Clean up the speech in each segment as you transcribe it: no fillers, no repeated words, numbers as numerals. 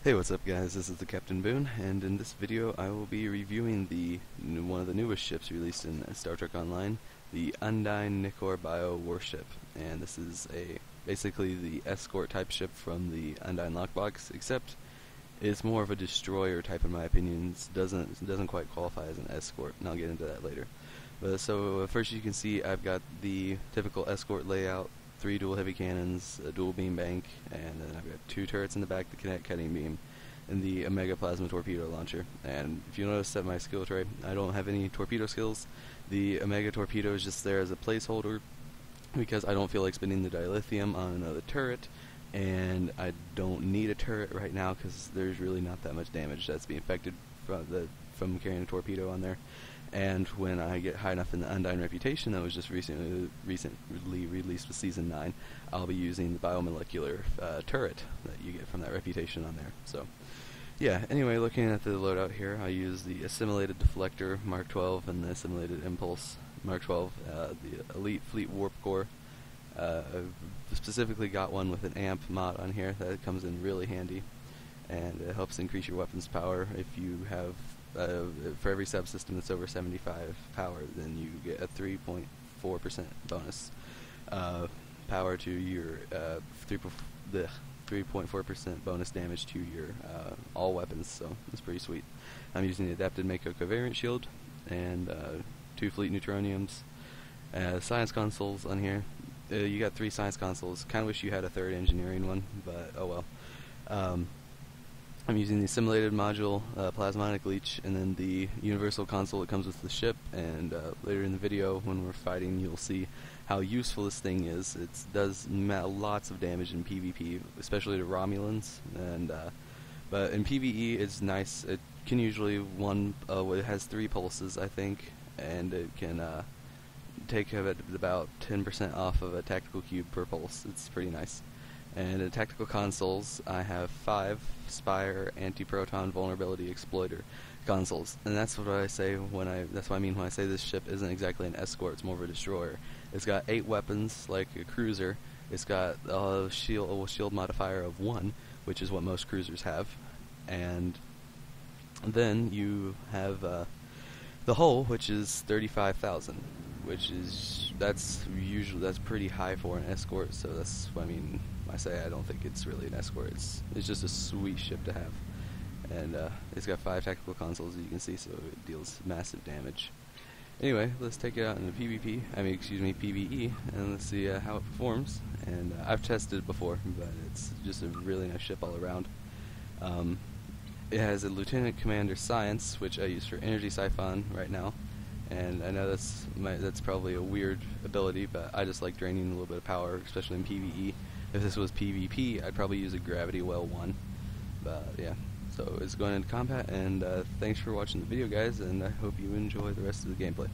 Hey, what's up guys, this is the Captain Boone, and in this video I will be reviewing one of the newest ships released in Star Trek Online, the Nicor Bio-Warship. And this is basically the escort type ship from the Undyne lockbox, except it's more of a destroyer type in my opinion. It doesn't quite qualify as an escort, and I'll get into that later. But first you can see I've got the typical escort layout. 3 dual heavy cannons, a dual beam bank, and then I've got 2 turrets in the back, the kinetic cutting beam, and the Omega plasma torpedo launcher. And if you notice at my skill tray, I don't have any torpedo skills. The Omega torpedo is just there as a placeholder because I don't feel like spending the dilithium on another turret, and I don't need a turret right now because there's really not that much damage that's being affected from carrying a torpedo on there. And when I get high enough in the Undyne reputation that was just recently released with Season 9, I'll be using the biomolecular turret that you get from that reputation on there. So, yeah, anyway, looking at the loadout here, I use the Assimilated Deflector Mark 12 and the Assimilated Impulse Mark 12, the Elite Fleet Warp Core. I've specifically got one with an amp mod on here that comes in really handy, and it helps increase your weapon's power. If you have for every subsystem that's over 75 power, then you get a 3.4% bonus power to your 3.4% bonus damage to your all weapons. So it's pretty sweet. I'm using the adapted Mako covariant shield and 2 fleet neutroniums. Science consoles on here. You got 3 science consoles. Kind of wish you had a 3rd engineering one, but oh well. I'm using the assimilated module, plasmonic leech, and then the universal console that comes with the ship. And later in the video, when we're fighting, you'll see how useful this thing is. It does lots of damage in PvP, especially to Romulans. And but in PvE, it's nice. It can usually it has 3 pulses, I think, and it can take about 10% off of a tactical cube per pulse. It's pretty nice. And in tactical consoles, I have 5 Spire anti-proton vulnerability exploiter consoles, and that's what I say that's what I mean when I say this ship isn't exactly an escort. It's more of a destroyer. It's got 8 weapons like a cruiser. It's got a shield modifier of 1, which is what most cruisers have, and then you have the hull, which is 35,000. That's pretty high for an escort. So that's what I mean. I say I don't think it's really an escort. It's just a sweet ship to have, and it's got 5 tactical consoles, as you can see, so it deals massive damage. Anyway, let's take it out into PvP. PvE, and let's see how it performs. And I've tested it before, but it's just a really nice ship all around. It has a Lieutenant Commander Science, which I use for energy siphon right now. And I know that's probably a weird ability, but I just like draining a little bit of power, especially in PvE. If this was PvP, I'd probably use a Gravity Well 1. But yeah, so it's going into combat, and thanks for watching the video, guys, and I hope you enjoy the rest of the gameplay.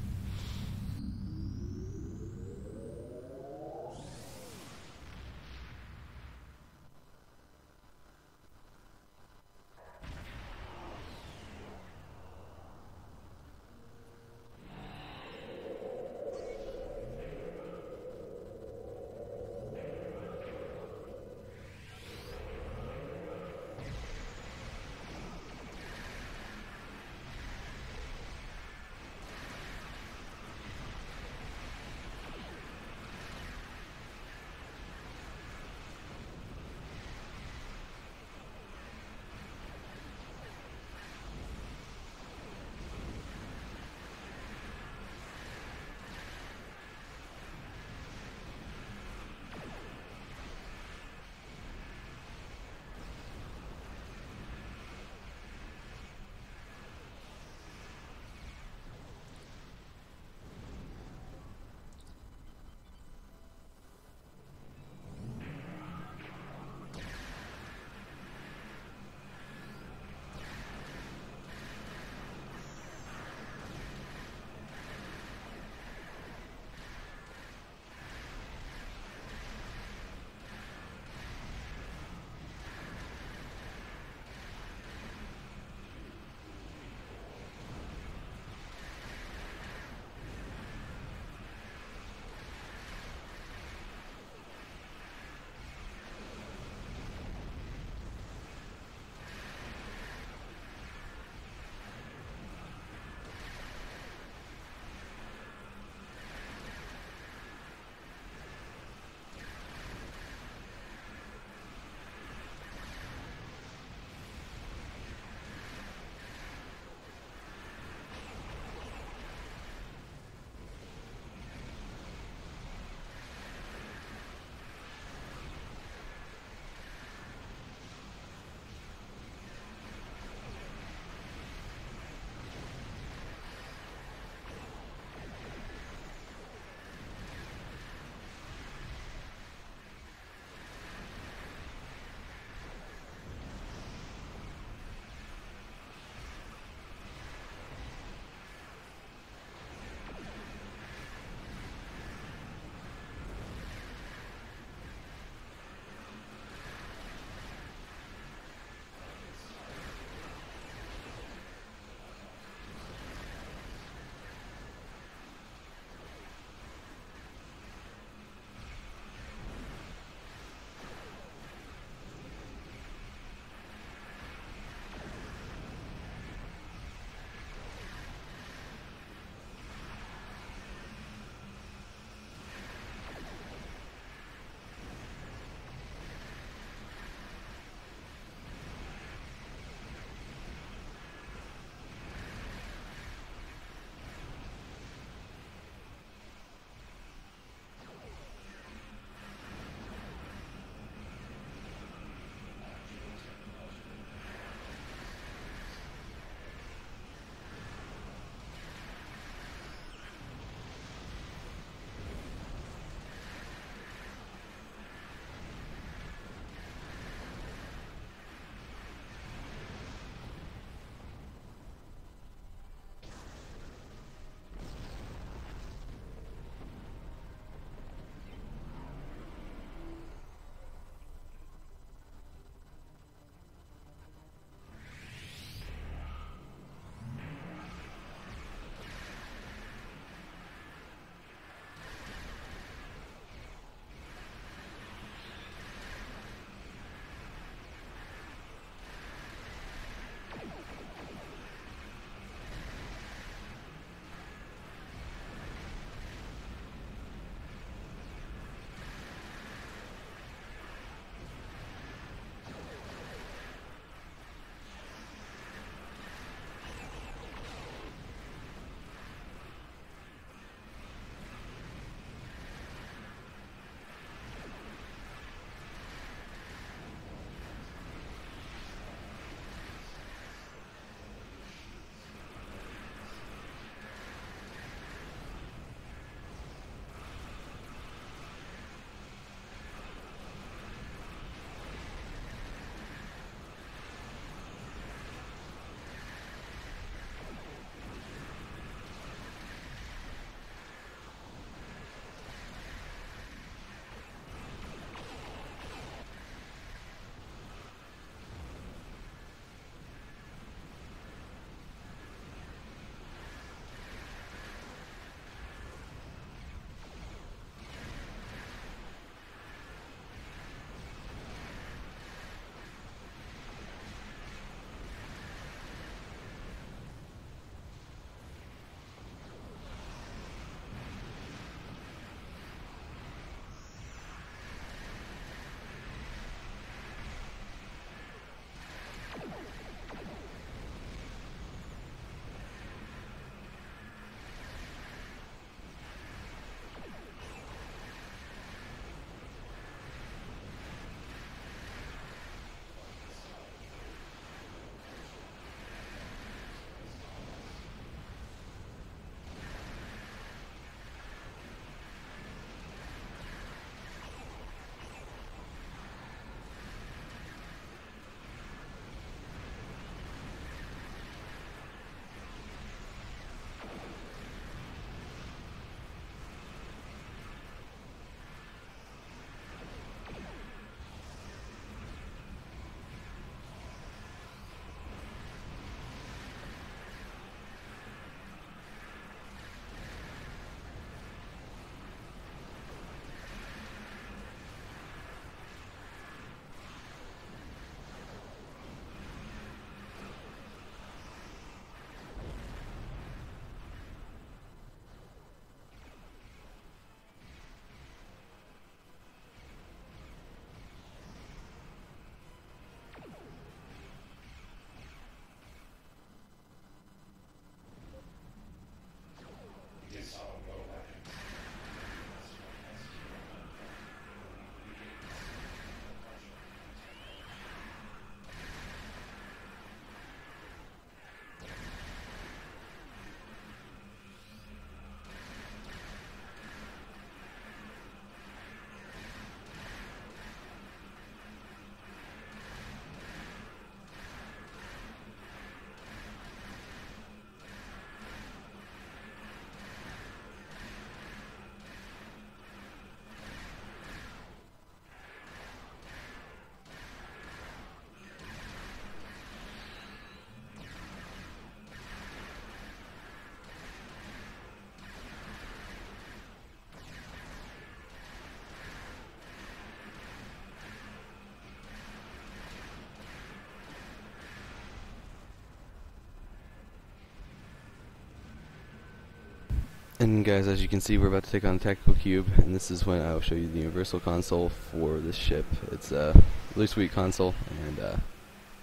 And guys, as you can see, we're about to take on the Tactical Cube, and this is when I'll show you the universal console for this ship. It's a really sweet console, and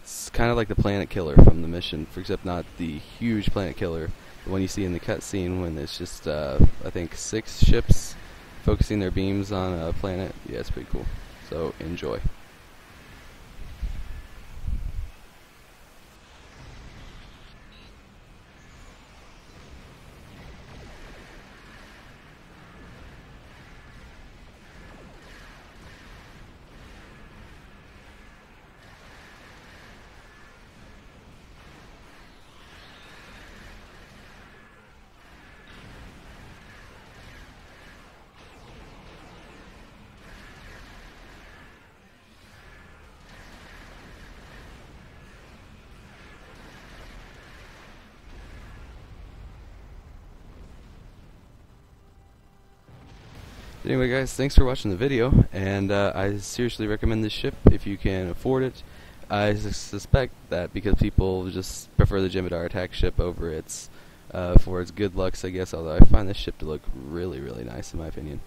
it's kind of like the Planet Killer from the mission, except not the huge Planet Killer, the one you see in the cutscene when it's just, I think, 6 ships focusing their beams on a planet. Yeah, it's pretty cool. So, enjoy. Anyway guys, thanks for watching the video, and I seriously recommend this ship if you can afford it. I suspect that because people just prefer the Jemadar attack ship over its, for its good looks, I guess, although I find this ship to look really, really nice in my opinion.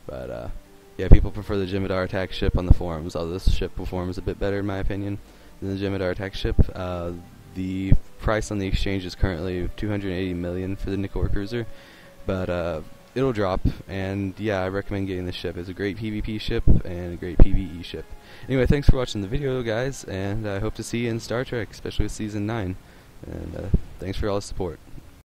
But yeah, people prefer the Jemadar attack ship on the forums, although this ship performs a bit better in my opinion than the Jemadar attack ship. The price on the exchange is currently 280 million for the Nicor cruiser, but it'll drop, and yeah, I recommend getting this ship. It's a great PvP ship and a great PvE ship. Anyway, thanks for watching the video, guys, and I hope to see you in Star Trek, especially with Season 9. And thanks for all the support.